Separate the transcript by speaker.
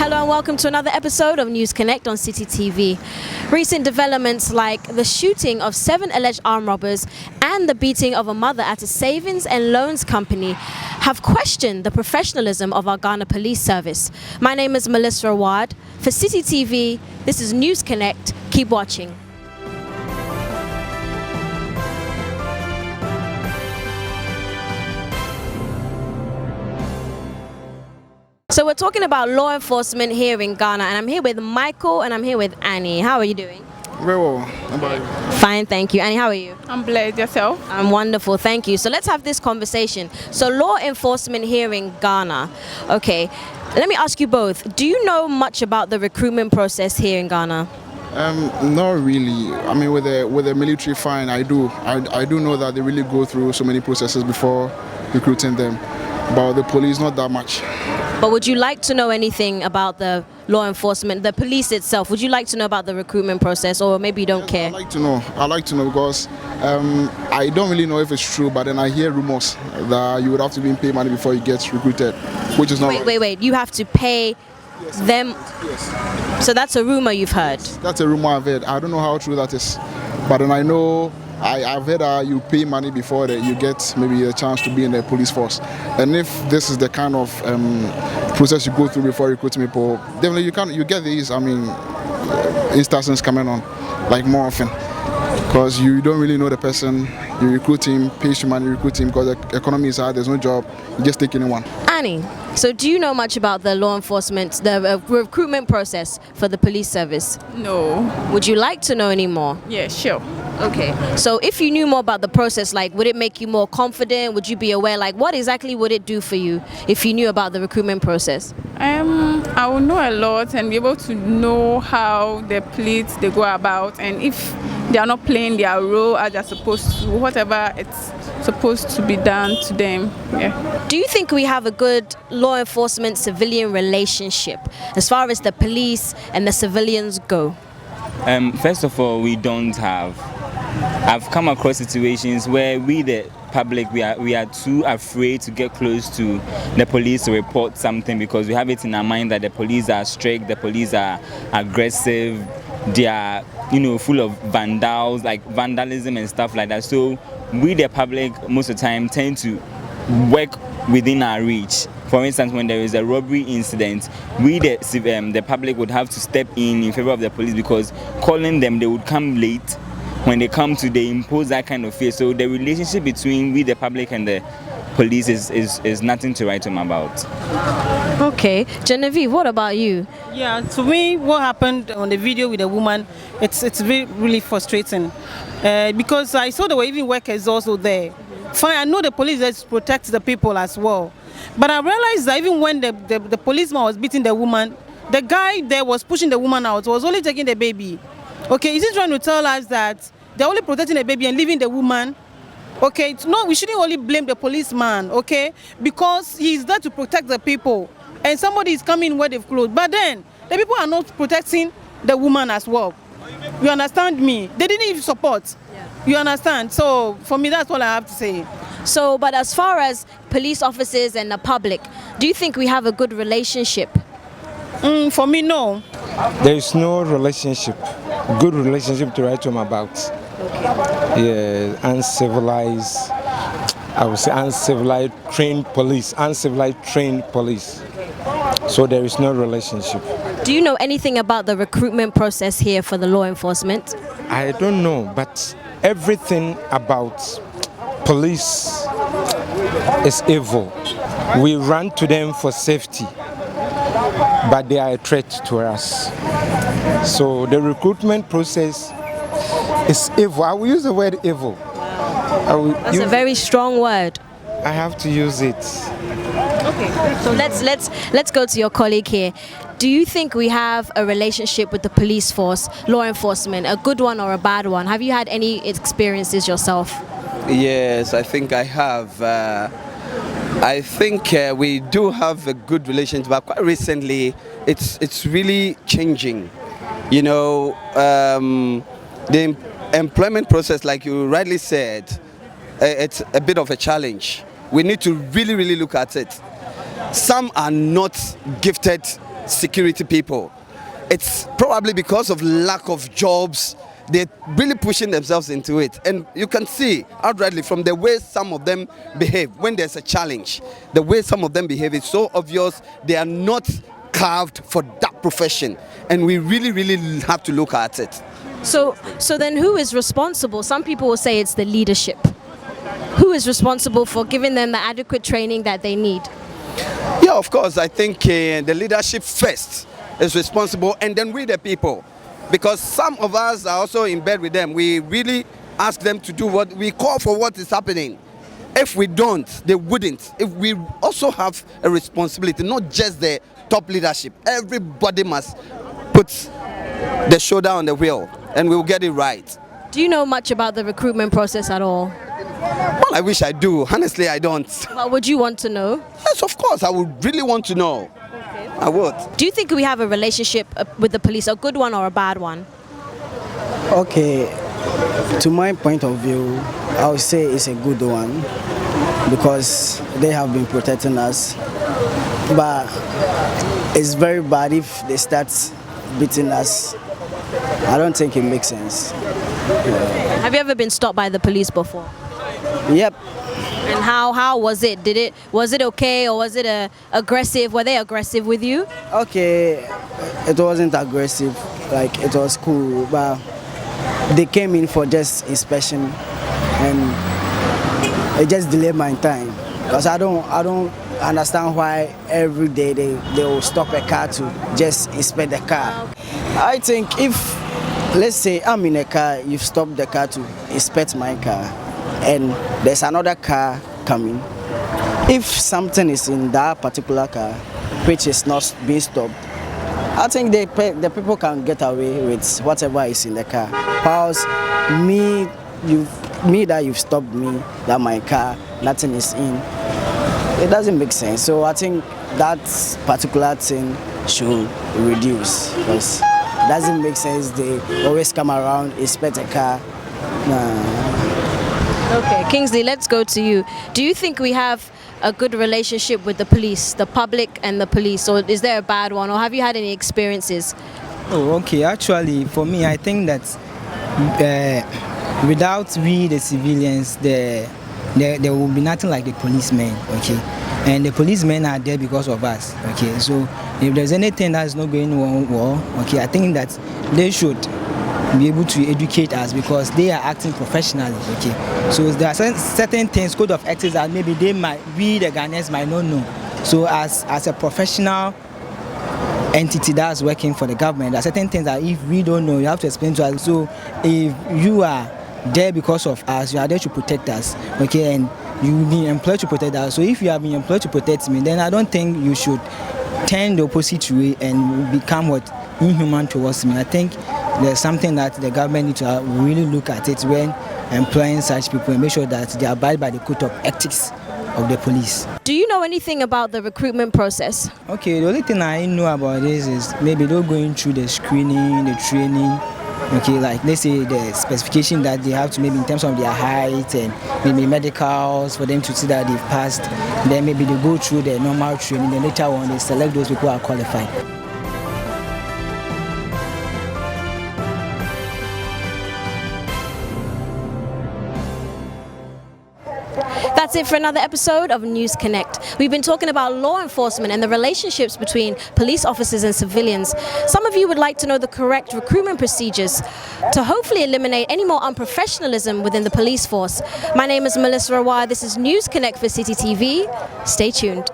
Speaker 1: Hello and welcome to another episode of News Connect on City TV. Recent developments like the shooting of 7 alleged armed robbers and the beating of a mother at a savings and loans company have questioned the professionalism of our Ghana Police Service. My name is Melissa Awad. For City TV, this is News Connect. Keep watching. So we're talking about law enforcement here in Ghana, and I'm here with Michael and I'm here with Annie. How are you doing?
Speaker 2: Very well. How about you?
Speaker 1: Fine, thank you. Annie, how are you?
Speaker 3: I'm blessed. Yourself?
Speaker 1: I'm wonderful, thank you. So let's have this conversation. So law enforcement here in Ghana. Okay, let me ask you both. Do you know much about the recruitment process here in Ghana?
Speaker 2: Not really. I mean, with the military, fine. I do know that they really go through so many processes before recruiting them. But the police, not that much.
Speaker 1: But would you like to know anything about the law enforcement, the police itself? Would you like to know about the recruitment process, or maybe you don't care?
Speaker 2: I'd like to know. I'd like to know because I don't really know if it's true, but then I hear rumors that you would have to be paid money before you get recruited, which is not right.
Speaker 1: Wait. You have to pay them?
Speaker 2: Yes.
Speaker 1: So that's a rumor you've heard?
Speaker 2: That's a rumor I've heard. I don't know how true that is. But then I know I've heard that you pay money before that you get maybe a chance to be in the police force. And if this is the kind of process you go through before recruiting people, definitely you get these, instances coming on like more often. Because you don't really know the person, you recruit him, pay you money, recruit him because the economy is hard, there's no job, you just take anyone.
Speaker 1: Annie, so do you know much about the law enforcement, the recruitment process for the police service?
Speaker 3: No.
Speaker 1: Would you like to know any more?
Speaker 3: Yeah, sure.
Speaker 1: Okay, so if you knew more about the process, like would it make you more confident? Would you be aware, like what exactly would it do for you if you knew about the recruitment process?
Speaker 3: I will know a lot and be able to know how the police they go about, and if they are not playing their role as they're supposed to, whatever it's supposed to be done to them. Yeah.
Speaker 1: Do you think we have a good law enforcement civilian relationship as far as the police and the civilians go?
Speaker 4: First of all, we don't have. I've come across situations where we, the public, we are too afraid to get close to the police to report something because we have it in our mind that the police are strict, the police are aggressive, they are, full of vandals, like vandalism and stuff like that. So we, the public, most of the time tend to work within our reach. For instance, when there is a robbery incident, we, the public, would have to step in favor of the police because calling them, they would come late. When they come to, they impose that kind of fear. So the relationship between we, the public, and the police is nothing to write home about.
Speaker 1: Okay, Genevieve, what about you?
Speaker 5: Yeah, to me, what happened on the video with the woman, it's really frustrating because I saw there were even workers also there. Fine, I know the police has to protect the people as well, but I realized that even when the policeman was beating the woman, the guy there was pushing the woman out, was only taking the baby. Okay, is he trying to tell us that they're only protecting the baby and leaving the woman? Okay, no, we shouldn't only blame the policeman, okay, because he's there to protect the people, and somebody is coming where they've closed. But then the people are not protecting the woman as well. You understand me? They didn't even support. You understand? So for me, that's all I have to say.
Speaker 1: So, but as far as police officers and the public, do you think we have a good relationship?
Speaker 5: For me, no.
Speaker 6: There is no good relationship to write home about. Okay. Yeah, uncivilized, I would say uncivilized trained police. So there is no relationship.
Speaker 1: Do you know anything about the recruitment process here for the law enforcement?
Speaker 6: I don't know, but everything about police is evil. We run to them for safety, but they are a threat to us. So the recruitment process is evil. I will use the word evil.
Speaker 1: That's a very strong word.
Speaker 6: I have to use it.
Speaker 1: Okay, so let's go to your colleague here. Do you think we have a relationship with the police force, law enforcement, a good one or a bad one? Have you had any experiences yourself?
Speaker 7: Yes, I think I have. I think we do have a good relationship, but quite recently it's really changing. The employment process, like you rightly said, it's a bit of a challenge. We need to really look at it. Some are not gifted security people. It's probably because of lack of jobs. They're really pushing themselves into it. And you can see outrightly from the way some of them behave when there's a challenge. The way some of them behave is so obvious. They are not carved for that profession. And we really, really have to look at it.
Speaker 1: So then who is responsible? Some people will say it's the leadership. Who is responsible for giving them the adequate training that they need?
Speaker 7: Yeah, of course. I think the leadership first is responsible, and then we the people. Because some of us are also in bed with them. We really ask them to do what we call for what is happening. If we don't, they wouldn't. If we also have a responsibility, not just the top leadership. Everybody must put the shoulder on the wheel, and we will get it right.
Speaker 1: Do you know much about the recruitment process at all?
Speaker 7: Well, I wish I do. Honestly, I don't.
Speaker 1: Well, would you want to know?
Speaker 7: Yes, of course. I would really want to know. I would.
Speaker 1: Do you think we have a relationship with the police, a good one or a bad one?
Speaker 8: Okay, to my point of view, I would say it's a good one because they have been protecting us. But it's very bad if they start beating us. I don't think it makes sense.
Speaker 1: Have you ever been stopped by the police before?
Speaker 8: Yep.
Speaker 1: And how was it? Was it okay, or was it aggressive? Were they aggressive with you?
Speaker 8: Okay, it wasn't aggressive, like it was cool, but they came in for just inspection and it just delayed my time because I don't understand why every day they will stop a car to just inspect the car. I think if, let's say I'm in a car, you've stopped the car to inspect my car and there's another car coming. If something is in that particular car which is not being stopped, I think the people can get away with whatever is in the car. Whilst me that you've stopped me, that my car, nothing is in, it doesn't make sense. So I think that particular thing should reduce because it doesn't make sense. They always come around, inspect a car. Nah.
Speaker 1: Okay, Kingsley, let's go to you. Do you think we have a good relationship with the police, the public and the police, or is there a bad one, or have you had any experiences?
Speaker 9: Oh, okay. Actually, for me, I think that without we, the civilians, there will be nothing like the policemen, okay? And the policemen are there because of us, okay? So if there's anything that's not going on well, okay, I think that they should be able to educate us because they are acting professionally, okay? So there are certain things, code of ethics that maybe we the Ghanaians might not know. So as a professional entity that's working for the government, there are certain things that if we don't know, you have to explain to us. So if you are there because of us, you are there to protect us, okay? And you've been employed to protect us. So if you have been employed to protect me, then I don't think you should turn the opposite way and become inhuman towards me. I think there's something that the government needs to really look at it when employing such people and make sure that they abide by the code of ethics of the police.
Speaker 1: Do you know anything about the recruitment process?
Speaker 9: Okay, the only thing I know about this is maybe they're going through the screening, the training. Okay, like let's say the specification that they have to maybe in terms of their height and maybe medicals for them to see that they've passed. Then maybe they go through the normal training. Then later on they select those people who are qualified.
Speaker 1: That's it for another episode of News Connect. We've been talking about law enforcement and the relationships between police officers and civilians. Some of you would like to know the correct recruitment procedures to hopefully eliminate any more unprofessionalism within the police force. My name is Melissa Rawai. This is News Connect for City TV. Stay tuned.